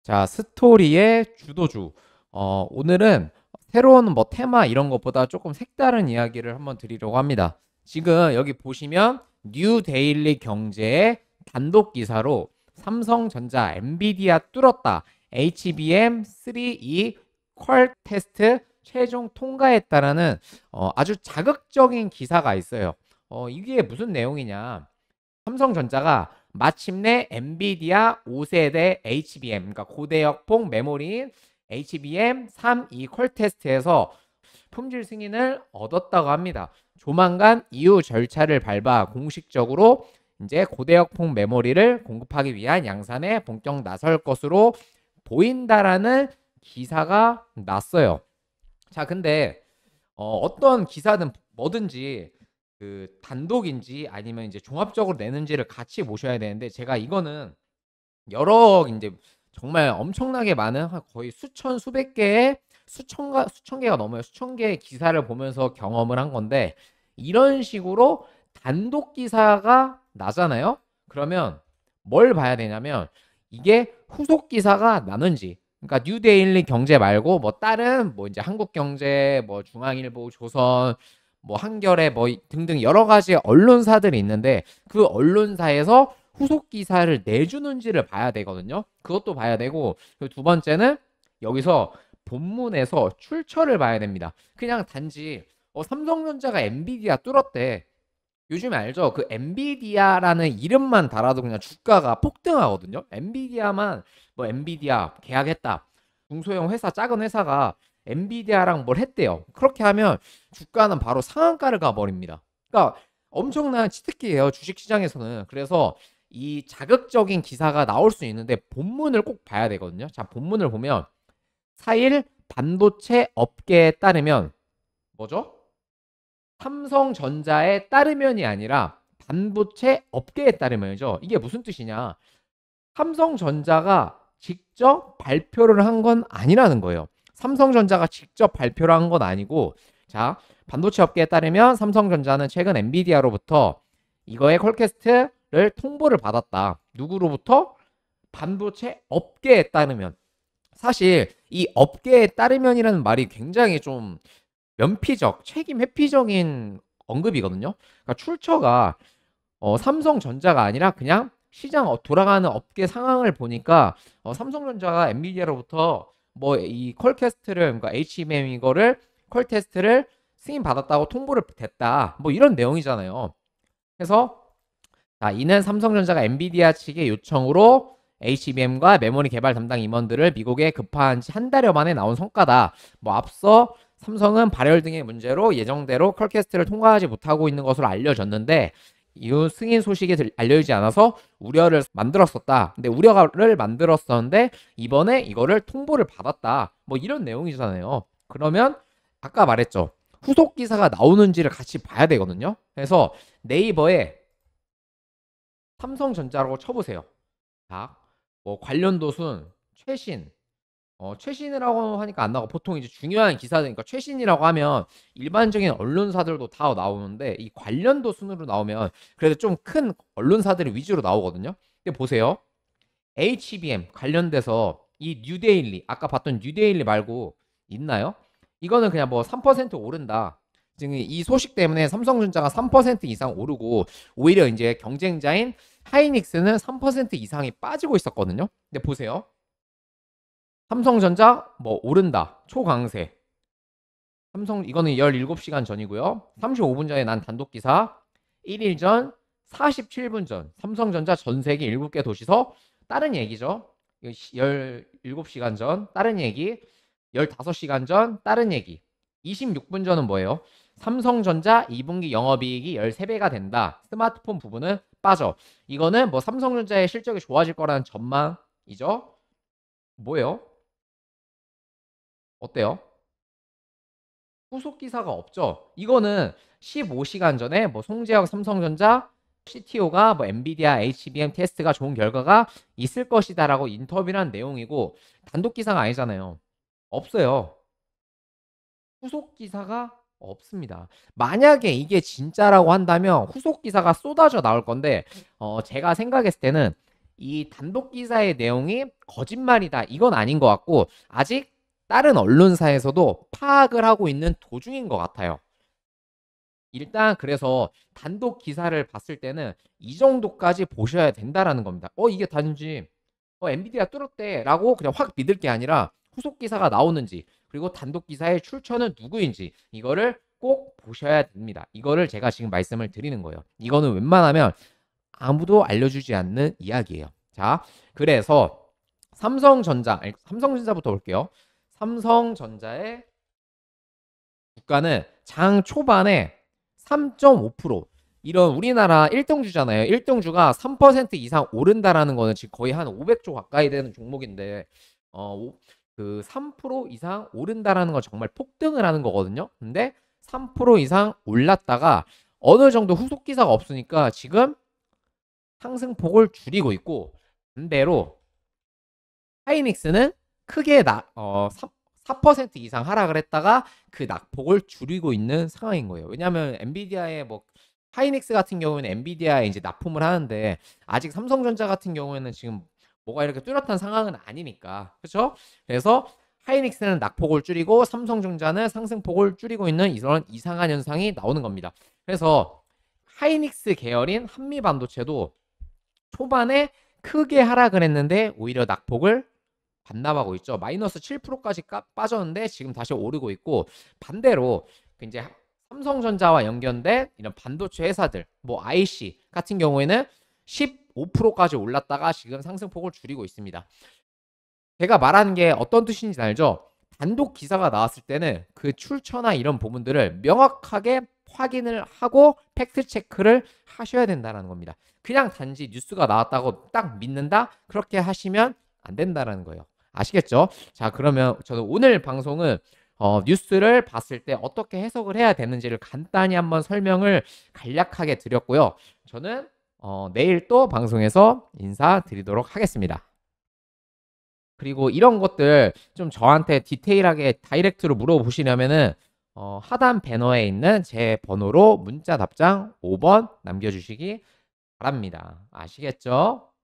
자, 스토리의 주도주. 오늘은 새로운 뭐 테마 이런 것보다 조금 색다른 이야기를 한번 드리려고 합니다. 지금 여기 보시면 뉴 데일리 경제의 단독 기사로 삼성전자 엔비디아 뚫었다. HBM3E 퀄 테스트 최종 통과했다라는 아주 자극적인 기사가 있어요. 이게 무슨 내용이냐? 삼성전자가 마침내 엔비디아 5세대 HBM, 그러니까 고대역폭 메모리인 HBM3E 퀄 테스트에서 품질 승인을 얻었다고 합니다. 조만간 이후 절차를 밟아 공식적으로 이제 고대역폭 메모리를 공급하기 위한 양산에 본격 나설 것으로 보인다라는 기사가 났어요. 자, 근데 어떤 기사든 뭐든지 그 단독인지 아니면 이제 종합적으로 내는지를 같이 보셔야 되는데, 제가 이거는 여러 이제 정말 엄청나게 많은 거의 수천 수백 개의 수천 개가 넘어요. 수천 개의 기사를 보면서 경험을 한 건데, 이런 식으로 단독 기사가 나잖아요. 그러면 뭘 봐야 되냐면 이게 후속 기사가 나는지, 그러니까 뉴데일리 경제 말고 뭐 다른 뭐 이제 한국경제, 뭐 중앙일보, 조선, 뭐 한겨레 뭐 등등 여러 가지 언론사들이 있는데 그 언론사에서 후속 기사를 내주는지를 봐야 되거든요. 그것도 봐야 되고, 두 번째는 여기서 본문에서 출처를 봐야 됩니다. 그냥 단지 삼성전자가 엔비디아 뚫었대. 요즘 알죠? 그 엔비디아라는 이름만 달아도 그냥 주가가 폭등하거든요. 엔비디아만 뭐 엔비디아 계약했다. 중소형 회사, 작은 회사가 엔비디아랑 뭘 했대요. 그렇게 하면 주가는 바로 상한가를 가버립니다. 그러니까 엄청난 치트키예요, 주식시장에서는. 그래서 이 자극적인 기사가 나올 수 있는데 본문을 꼭 봐야 되거든요. 자, 본문을 보면 4일 반도체 업계에 따르면 뭐죠? 삼성전자에 따르면이 아니라 반도체 업계에 따르면이죠. 이게 무슨 뜻이냐? 삼성전자가 직접 발표를 한 건 아니라는 거예요. 삼성전자가 직접 발표를 한 건 아니고, 자, 반도체 업계에 따르면 삼성전자는 최근 엔비디아로부터 이거의 퀄캐스트를 통보를 받았다. 누구로부터? 반도체 업계에 따르면. 사실 이 업계에 따르면이라는 말이 굉장히 좀 면피적, 책임 회피적인 언급이거든요. 그러니까 출처가 삼성전자가 아니라 그냥 시장 돌아가는 업계 상황을 보니까 삼성전자가 엔비디아로부터 뭐 이 퀄캐스트를, 그러니까 HBM 이거를 퀄 테스트를 승인 받았다고 통보를 됐다. 뭐 이런 내용이잖아요. 그래서 자, 이는 삼성전자가 엔비디아 측의 요청으로 HBM과 메모리 개발 담당 임원들을 미국에 급파한 지 한 달여 만에 나온 성과다. 뭐 앞서 삼성은 발열 등의 문제로 예정대로 퀄캐스트를 통과하지 못하고 있는 것으로 알려졌는데 이후 승인 소식이 알려지지 않아서 우려를 만들었었다. 근데 우려를 만들었었는데 이번에 이거를 통보를 받았다. 뭐 이런 내용이잖아요. 그러면 아까 말했죠. 후속 기사가 나오는지를 같이 봐야 되거든요. 그래서 네이버에 삼성전자라고 쳐보세요. 자, 뭐 관련 도순 최신, 최신이라고 하니까 안 나오고, 보통 이제 중요한 기사들니까 최신이라고 하면 일반적인 언론사들도 다 나오는데 이 관련도 순으로 나오면 그래도 좀 큰 언론사들이 위주로 나오거든요. 근데 보세요. HBM 관련돼서 이 뉴데일리, 아까 봤던 뉴데일리 말고 있나요? 이거는 그냥 뭐 3% 오른다. 지금 이 소식 때문에 삼성전자가 3% 이상 오르고 오히려 이제 경쟁자인 하이닉스는 3% 이상이 빠지고 있었거든요. 근데 보세요. 삼성전자 뭐 오른다. 초강세. 삼성 이거는 17시간 전이고요. 35분 전에 난 단독 기사. 1일 전, 47분 전. 삼성전자 전 세계 7개 도시서 다른 얘기죠. 17시간 전 다른 얘기. 15시간 전 다른 얘기. 26분 전은 뭐예요? 삼성전자 2분기 영업이익이 13배가 된다. 스마트폰 부분은 빠져. 이거는 뭐 삼성전자의 실적이 좋아질 거라는 전망이죠. 뭐예요? 어때요? 후속 기사가 없죠. 이거는 15시간 전에 뭐 송재혁 삼성전자 CTO가 뭐 엔비디아 HBM 테스트가 좋은 결과가 있을 것이다라고 인터뷰한 내용이고, 단독 기사가 아니잖아요. 없어요. 후속 기사가 없습니다. 만약에 이게 진짜라고 한다면 후속 기사가 쏟아져 나올 건데, 제가 생각했을 때는 이 단독 기사의 내용이 거짓말이다 이건 아닌 것 같고 아직 다른 언론사에서도 파악을 하고 있는 도중인 것 같아요. 일단 그래서 단독 기사를 봤을 때는 이 정도까지 보셔야 된다라는 겁니다. 이게 단지 엔비디아 뚫었대라고 그냥 확 믿을 게 아니라 후속 기사가 나오는지 그리고 단독 기사의 출처는 누구인지 이거를 꼭 보셔야 됩니다. 이거를 제가 지금 말씀을 드리는 거예요. 이거는 웬만하면 아무도 알려주지 않는 이야기예요. 자, 그래서 삼성전자부터 볼게요. 삼성전자의 주가는 장 초반에 3.5% 이런 우리나라 1등주잖아요. 1등주가 3% 이상 오른다라는 거는 지금 거의 한 500조 가까이 되는 종목인데 그 3% 이상 오른다라는 건 정말 폭등을 하는 거거든요. 근데 3% 이상 올랐다가 어느 정도 후속 기사가 없으니까 지금 상승폭을 줄이고 있고 반대로 하이닉스는 크게 4% 이상 하락을 했다가 그 낙폭을 줄이고 있는 상황인 거예요. 왜냐하면 엔비디아의 하이닉스 같은 경우에는 엔비디아에 이제 납품을 하는데 아직 삼성전자 같은 경우에는 지금 뭐가 이렇게 뚜렷한 상황은 아니니까 그렇죠? 그래서 하이닉스는 낙폭을 줄이고 삼성전자는 상승폭을 줄이고 있는 이런 이상한 현상이 나오는 겁니다. 그래서 하이닉스 계열인 한미반도체도 초반에 크게 하락을 했는데 오히려 낙폭을 반납하고 있죠. 마이너스 7%까지 빠졌는데 지금 다시 오르고 있고 반대로 이제 삼성전자와 연결된 이런 반도체 회사들 IC 같은 경우에는 15%까지 올랐다가 지금 상승폭을 줄이고 있습니다. 제가 말하는 게 어떤 뜻인지 알죠? 단독 기사가 나왔을 때는 그 출처나 이런 부분들을 명확하게 확인을 하고 팩트 체크를 하셔야 된다는 겁니다. 그냥 단지 뉴스가 나왔다고 딱 믿는다? 그렇게 하시면 안 된다는 거예요. 아시겠죠? 자, 그러면 저는 오늘 방송은 뉴스를 봤을 때 어떻게 해석을 해야 되는지를 간단히 한번 설명을 간략하게 드렸고요. 저는 내일 또 방송에서 인사드리도록 하겠습니다. 그리고 이런 것들 좀 저한테 디테일하게 다이렉트로 물어보시려면은 하단 배너에 있는 제 번호로 문자 답장 5번 남겨주시기 바랍니다. 아시겠죠?